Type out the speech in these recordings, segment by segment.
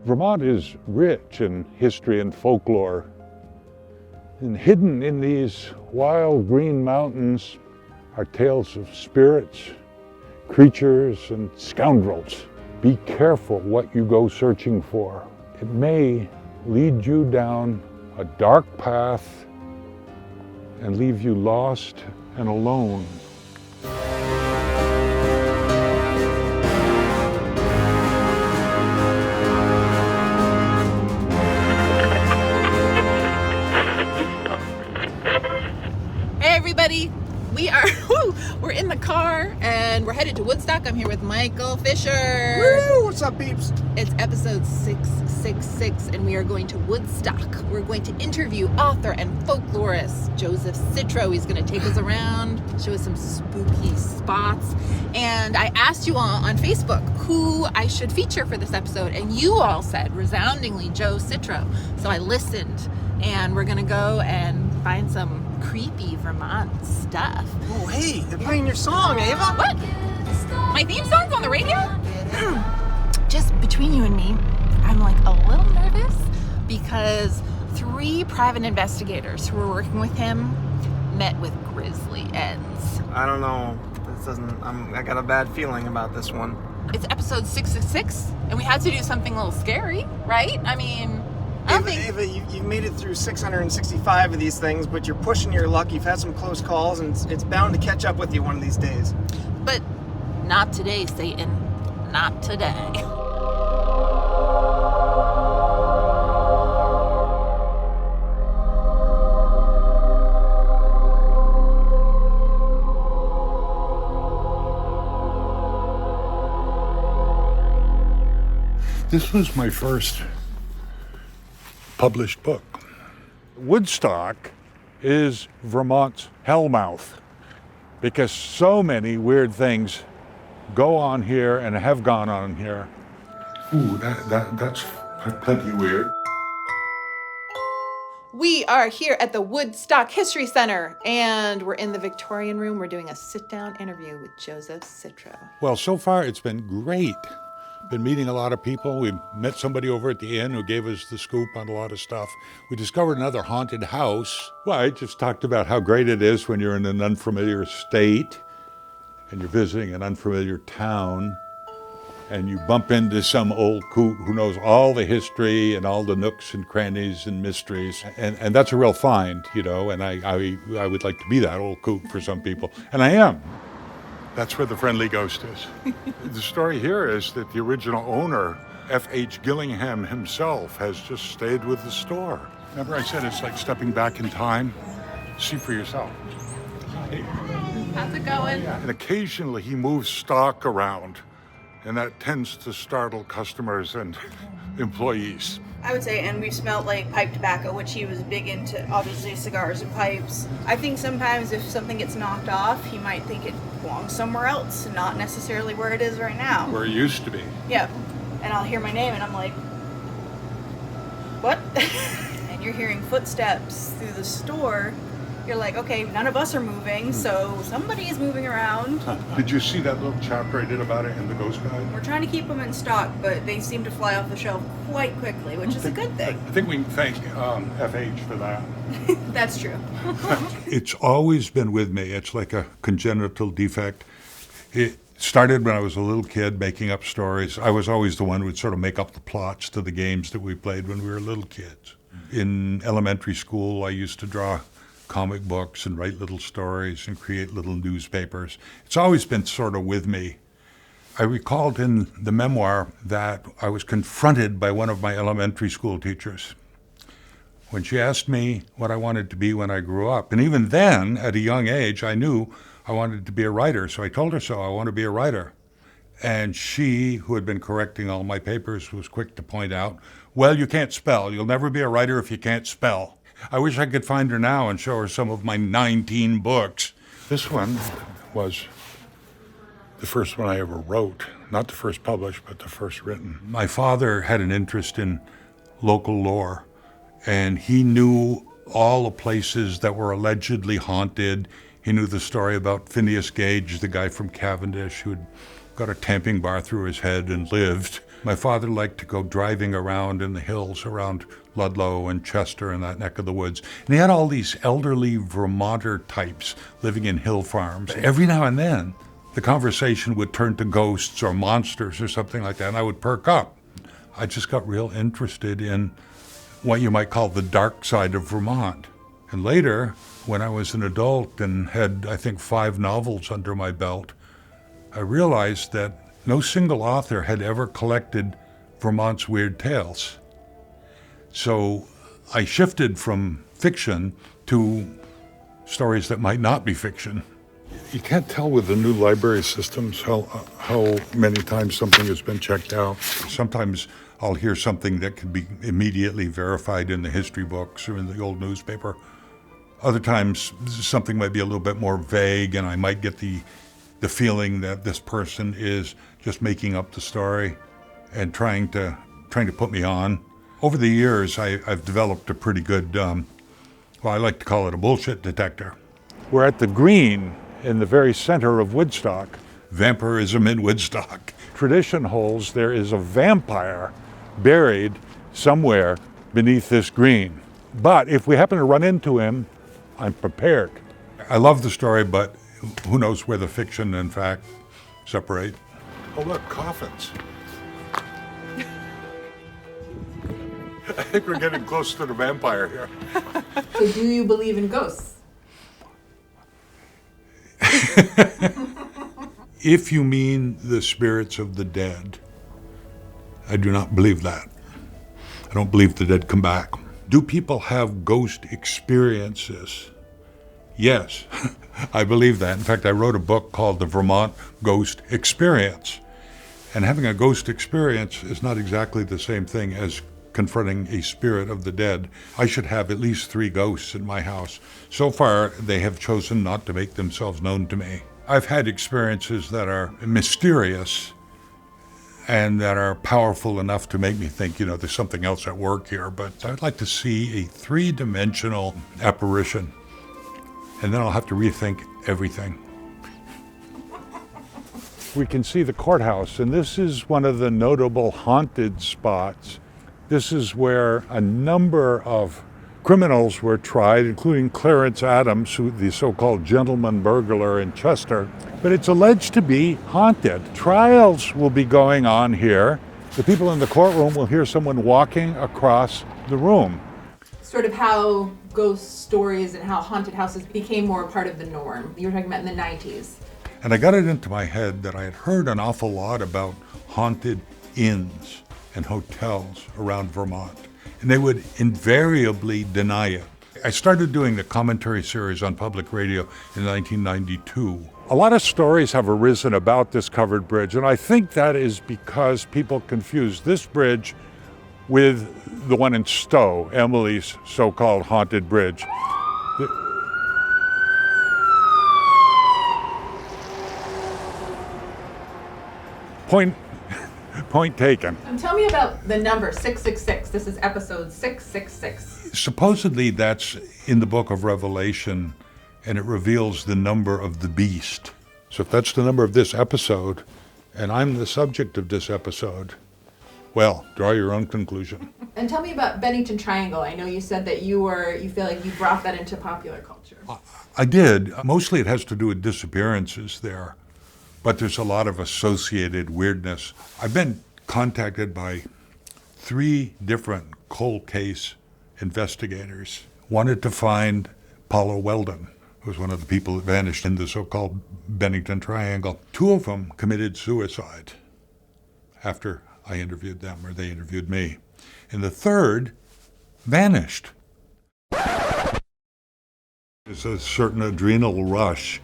Vermont is rich in history and folklore. And hidden in these wild green mountains are tales of spirits, creatures, and scoundrels. Be careful what you go searching for. It may lead you down a dark path and leave you lost and alone. Hey everybody, we're in the car and we're headed to Woodstock. I'm here with Michael Fisher. Woo! What's up, peeps? It's episode 666 and we are going to Woodstock. We're going to interview author and folklorist Joseph Citro. He's going to take us around, show us some spooky spots. And I asked you all on Facebook who I should feature for this episode, and you all said resoundingly Joe Citro. So I listened, and we're going to go and find some creepy Vermont stuff. Oh, hey, they're playing your song, Ava. What? My theme song's on the radio? Just between you and me, I'm like a little nervous because 3 private investigators who were working with him met with grisly ends. I don't know. This doesn't. I got a bad feeling about this one. It's episode 666, and we had to do something a little scary, right? I mean, I don't think... Ava, you've made it through 665 of these things, but you're pushing your luck. You've had some close calls, and it's bound to catch up with you one of these days. But not today, Satan. Not today. This was my first published book. Woodstock is Vermont's hellmouth because so many weird things go on here and have gone on here. Ooh, that's plenty weird. We are here at the Woodstock History Center, and we're in the Victorian room. We're doing a sit-down interview with Joseph Citro. Well, so far it's been great. Been meeting a lot of people. We met somebody over at the inn who gave us the scoop on a lot of stuff. We discovered another haunted house. Well, I just talked about how great it is when you're in an unfamiliar state and you're visiting an unfamiliar town and you bump into some old coot who knows all the history and all the nooks and crannies and mysteries. And that's a real find, you know, and I would like to be that old coot for some people. And I am. That's where the friendly ghost is. The story here is that the original owner, F.H. Gillingham himself, has just stayed with the store. Remember I said it's like stepping back in time? See for yourself. Hey. How's it going? And occasionally he moves stock around, and that tends to startle customers and employees. I would say, and we've smelled like pipe tobacco, which he was big into, obviously, cigars and pipes. I think sometimes if something gets knocked off, he might think it belongs somewhere else, not necessarily where it is right now. Where it used to be. Yeah. And I'll hear my name and I'm like, what? And you're hearing footsteps through the store. You're like, okay, none of us are moving, so somebody is moving around. Did you see that little chapter I did about it in the Ghost Guide? We're trying to keep them in stock, but they seem to fly off the shelf quite quickly, which is a good thing. I think we can thank FH for that. That's true. It's always been with me. It's like a congenital defect. It started when I was a little kid making up stories. I was always the one who would sort of make up the plots to the games that we played when we were little kids. In elementary school, I used to draw comic books and write little stories and create little newspapers. It's always been sort of with me. I recalled in the memoir that I was confronted by one of my elementary school teachers when she asked me what I wanted to be when I grew up. And even then, at a young age, I knew I wanted to be a writer. So I told her so, I want to be a writer. And she, who had been correcting all my papers, was quick to point out, well, you can't spell. You'll never be a writer if you can't spell. I wish I could find her now and show her some of my 19 books. This one was the first one I ever wrote. Not the first published, but the first written. My father had an interest in local lore, and he knew all the places that were allegedly haunted. He knew the story about Phineas Gage, the guy from Cavendish who had got a tamping bar through his head and lived. My father liked to go driving around in the hills around Ludlow and Chester and that neck of the woods. And he had all these elderly Vermonter types living in hill farms. Every now and then, the conversation would turn to ghosts or monsters or something like that, and I would perk up. I just got real interested in what you might call the dark side of Vermont. And later, when I was an adult and had, I think, 5 novels under my belt, I realized that no single author had ever collected Vermont's weird tales. So I shifted from fiction to stories that might not be fiction. You can't tell with the new library systems how many times something has been checked out. Sometimes I'll hear something that can be immediately verified in the history books or in the old newspaper. Other times something might be a little bit more vague, and I might get the feeling that this person is just making up the story and trying to put me on. Over the years, I've developed a pretty good, well, I like to call it a bullshit detector. We're at the Green in the very center of Woodstock. Vampirism in Woodstock. Tradition holds there is a vampire buried somewhere beneath this green. But if we happen to run into him, I'm prepared. I love the story, but who knows where the fiction and fact separate. Oh, look, coffins. I think we're getting close to the vampire here. So do you believe in ghosts? If you mean the spirits of the dead, I do not believe that. I don't believe the dead come back. Do people have ghost experiences? Yes, I believe that. In fact, I wrote a book called The Vermont Ghost Experience. And having a ghost experience is not exactly the same thing as confronting a spirit of the dead. I should have at least 3 ghosts in my house. So far, they have chosen not to make themselves known to me. I've had experiences that are mysterious and that are powerful enough to make me think, there's something else at work here. But I'd like to see a 3-dimensional apparition, and then I'll have to rethink everything. We can see the courthouse, and this is one of the notable haunted spots. This is where a number of criminals were tried, including Clarence Adams, the so-called gentleman burglar in Chester. But it's alleged to be haunted. Trials will be going on here. The people in the courtroom will hear someone walking across the room. Sort of how ghost stories and how haunted houses became more a part of the norm. You were talking about in the 90s. And I got it into my head that I had heard an awful lot about haunted inns and hotels around Vermont, and they would invariably deny it. I started doing the commentary series on public radio in 1992. A lot of stories have arisen about this covered bridge, and I think that is because people confuse this bridge with the one in Stowe, Emily's so-called haunted bridge. Point taken. Tell me about the number 666. This is episode 666. Supposedly that's in the book of Revelation, and it reveals the number of the beast. So if that's the number of this episode, and I'm the subject of this episode, well, draw your own conclusion. And tell me about Bennington Triangle. I know you said that you feel like you brought that into popular culture. I did. Mostly it has to do with disappearances there, but there's a lot of associated weirdness. I've been contacted by 3 different cold case investigators. Wanted to find Paula Weldon, who was one of the people that vanished in the so-called Bennington Triangle. 2 of them committed suicide after I interviewed them, or they interviewed me. And the 3rd vanished. There's a certain adrenal rush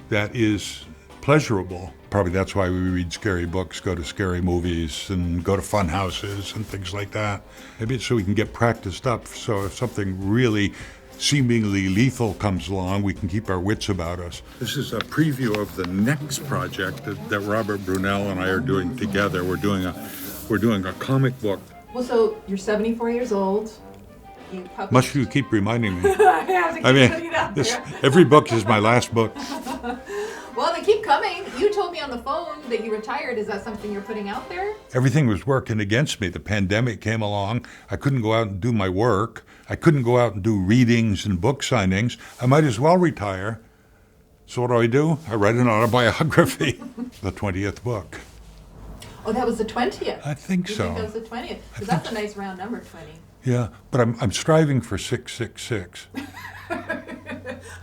that is pleasurable. Probably that's why we read scary books, go to scary movies, and go to fun houses and things like that. Maybe it's so we can get practiced up, so if something really seemingly lethal comes along, we can keep our wits about us. This is a preview of the next project that Robert Brunel and I are doing together. We're doing a comic book. Well, so you're 74 years old. Must you keep reminding me? I have to keep putting it out there. Every book is my last book. Well, they keep coming. You told me on the phone that you retired. Is that something you're putting out there? Everything was working against me. The pandemic came along. I couldn't go out and do my work. I couldn't go out and do readings and book signings. I might as well retire. So what do? I write an autobiography, the 20th book. Oh, that was the 20th. I think you so. think that was the 20th? Because that's a nice round number, 20. Yeah, but I'm striving for 666.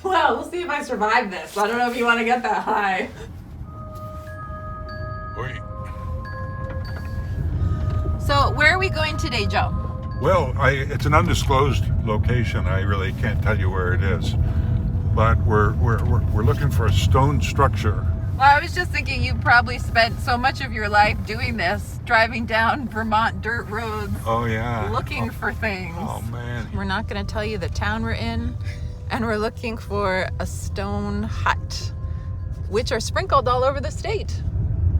Well, we'll see if I survive this. I don't know if you want to get that high. Wait. So, where are we going today, Joe? Well, it's an undisclosed location. I really can't tell you where it is. But we're looking for a stone structure. Well, I was just thinking you probably spent so much of your life doing this, driving down Vermont dirt roads, Oh, yeah. looking for things. Oh, man. We're not going to tell you the town we're in, and we're looking for a stone hut, which are sprinkled all over the state.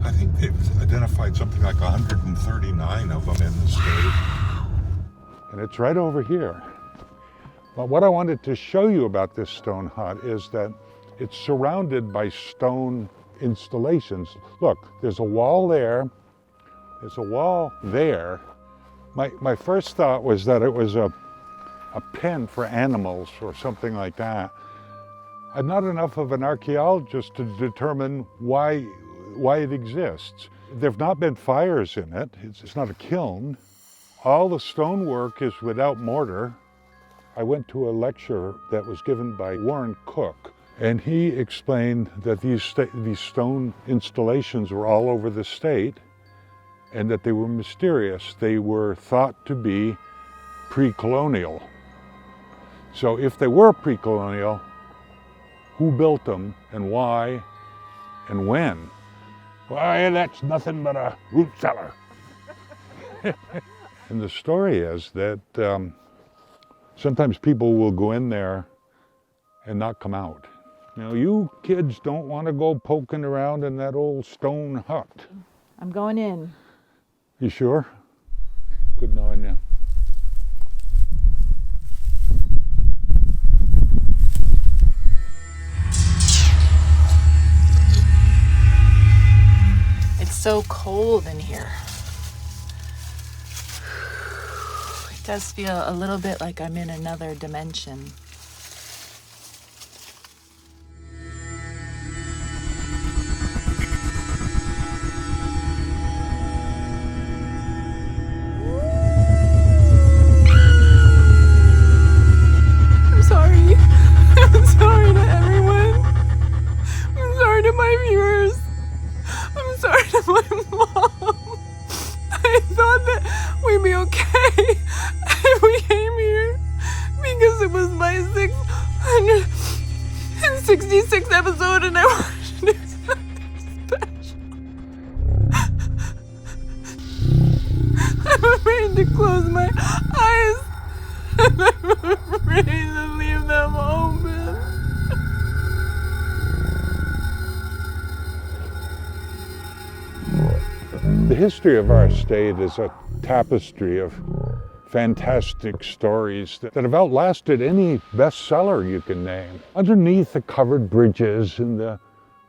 I think they've identified something like 139 of them in the state. And it's right over here. But what I wanted to show you about this stone hut is that it's surrounded by stone installations. Look, there's a wall there. There's a wall there. My first thought was that it was a pen for animals or something like that. I'm not enough of an archaeologist to determine why it exists. There have not been fires in it. It's not a kiln. All the stonework is without mortar. I went to a lecture that was given by Warren Cook, and he explained that these stone installations were all over the state and that they were mysterious. They were thought to be pre-colonial. So if they were pre-colonial, who built them and why and when? Why, that's nothing but a root cellar. And the story is that sometimes people will go in there and not come out. You know, you kids don't want to go poking around in that old stone hut. I'm going in. You sure? Good knowing you. It's so cold in here. It does feel a little bit like I'm in another dimension. I'm sorry. I'm sorry to everyone. I'm sorry to my viewers. I'm sorry to my mom. I thought that we'd be okay if we came here because it was my 666th episode and I wanted to do something special. I'm afraid to close my eyes and I'm afraid to leave them open. The history of our state is a tapestry of fantastic stories that have outlasted any bestseller you can name. Underneath the covered bridges and the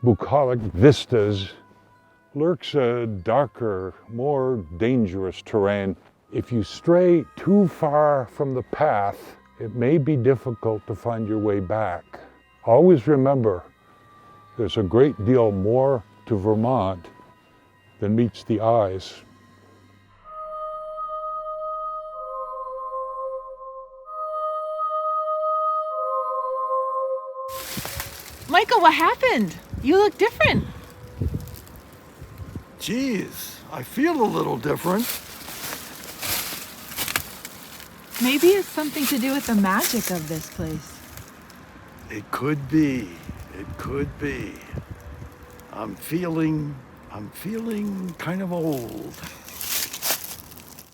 bucolic vistas lurks a darker, more dangerous terrain. If you stray too far from the path, it may be difficult to find your way back. Always remember, there's a great deal more to Vermont than meets the eyes. Michael, what happened? You look different. Geez, I feel a little different. Maybe it's something to do with the magic of this place. It could be. It could be. I'm feeling kind of old.